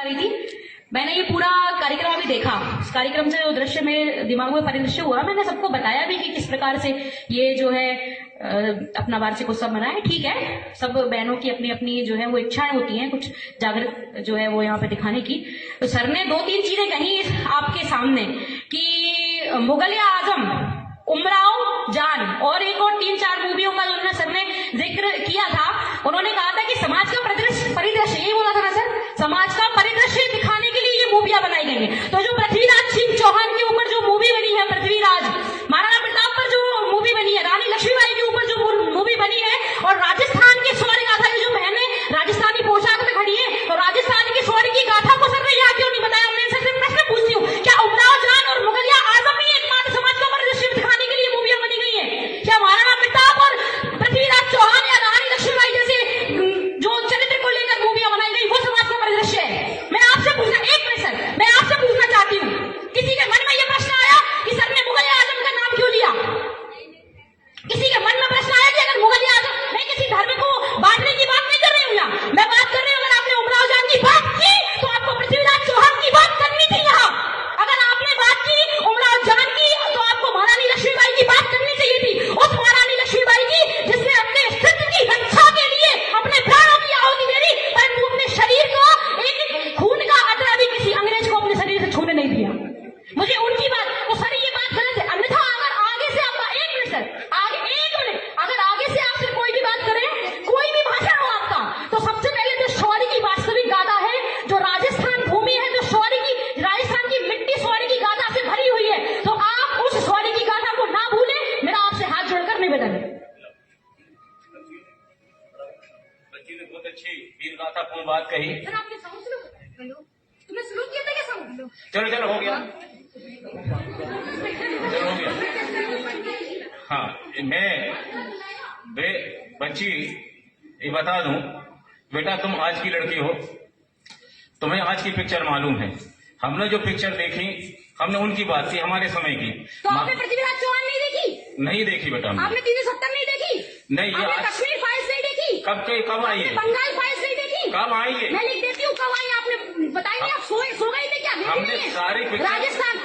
रही थी। मैंने ये पूरा कार्यक्रम अभी देखा। इस कार्यक्रम से जो दृश्य में दिमाग में परिदृश्य हुआ, मैंने सबको बताया भी कि किस प्रकार से ये जो है अपना वार्षिक उत्सव मनाए। ठीक है, सब बहनों की अपनी अपनी जो है वो इच्छाएं होती हैं कुछ जागृत जो है वो यहाँ पे दिखाने की। तो सर ने 2-3 चीजें कही आपके सामने कि मुगल आजम, उमराव जान और एक और 3-4 मूवियों का जो सर ने जिक्र किया था। उन्होंने कहा था कि समाज का परिदृश्य यही बोला था ना सर, समाज का परिदृश्य दिखाने के लिए ये मूवियां बनाई गई हैं। तो जो पृथ्वीराज सिंह चौहान के ऊपर जो मूवी बनी है, पृथ्वीराज, महाराणा प्रताप पर जो मूवी बनी है, रानी लक्ष्मीबाई के ऊपर जो मूवी बनी है, और राजस्थान के शौर्य गाथा की जो बहनें राजस्थानी पोशाक में खड़ी है, तो राजस्थान के शौर्य की गाथा को सर ने यहाँ क्यों नहीं बताया? मैं सर से प्रश्न पूछती हूँ, क्या उमराव जान और मुगलिया आजम ही एकमात्र समाज का परिदृश्य दिखाने के लिए मूवियां बनी गई है? क्या महाराणा प्रताप और पृथ्वीराज चौहान या रानी लक्ष्मीबाई जैसे जो चरित्र को लेकर मूवियां बनाई गई वो समाज का परिदृश्य है? मैं आपसे पूछना, एक मिनट सर, मैं आपसे पूछना चाहती हूँ, किसी के मन में यह प्रश्न आया कि सर ने मुगल आजम का नाम क्यों लिया? किसी के मन में प्रश्न आया कि अगर मुगल आजम, मैं किसी धर्म को बांटने की बात नहीं कर रही हूँ यहाँ, मैं बात कर रही हूँ अगर आपने उमराव जान की बात की तो आपको पृथ्वीराज चौहान की बात करनी थी यहाँ। अगर आपने बात की उमराव जान की तो आपको महारानी लक्ष्मीबाई की बात करनी चाहिए थी, उस महारानी लक्ष्मीबाई की जिसने अपने अस्तित्व की रक्षा के लिए अपने प्राणों की आहुति दे दी, परंतु अपने शरीर को एक खून का कतरा भी किसी अंग्रेज को अपने शरीर से छूने नहीं दिया। मुझे उनकी बात, तो सर ये बात गलत है। अन्यथा अगर आगे से आपका, एक मिनट सर, आगे एक मिनट, अगर आगे से आपसे कोई भी बात करे, कोई भी भाषण हो आपका, तो सबसे पहले जो शौर्य की वास्तविक गाथा है, जो राजस्थान भूमि है, जो शौर्य की, राजस्थान की मिट्टी शौर्य की गाथा से भरी हुई है, तो आप उस शौर्य की गाथा को ना भूलें। मेरा आपसे हाथ जोड़कर निवेदन है। बच्ची ने बहुत अच्छी वीर गाथापूर्ण बात कही। सर आपने साउंड स्लो, हेलो, तुमने स्लो किया था क्या साउंड? चलो चलो हो गया, चलो हो गया। हाँ, बच्ची ये बता दूं, बेटा तुम आज की लड़की हो, तुम्हें आज की पिक्चर मालूम है। हमने जो पिक्चर देखी, हमने उनकी बात की, हमारे समय की। तो आपने पृथ्वीराज चौहान नहीं देखी? नहीं देखी बेटा। आपने 370 नहीं देखी? नहीं, ये आपने कश्मीर फाइल्स नहीं देखी? कब आई है? बंगाल फाइल्स नहीं देखी? कब आई है? मैं लिख देती हूँ कब आई, आपने बताई नहीं, आप सो गए थे क्या? हमने सारी पिक्चर, राजस्थान,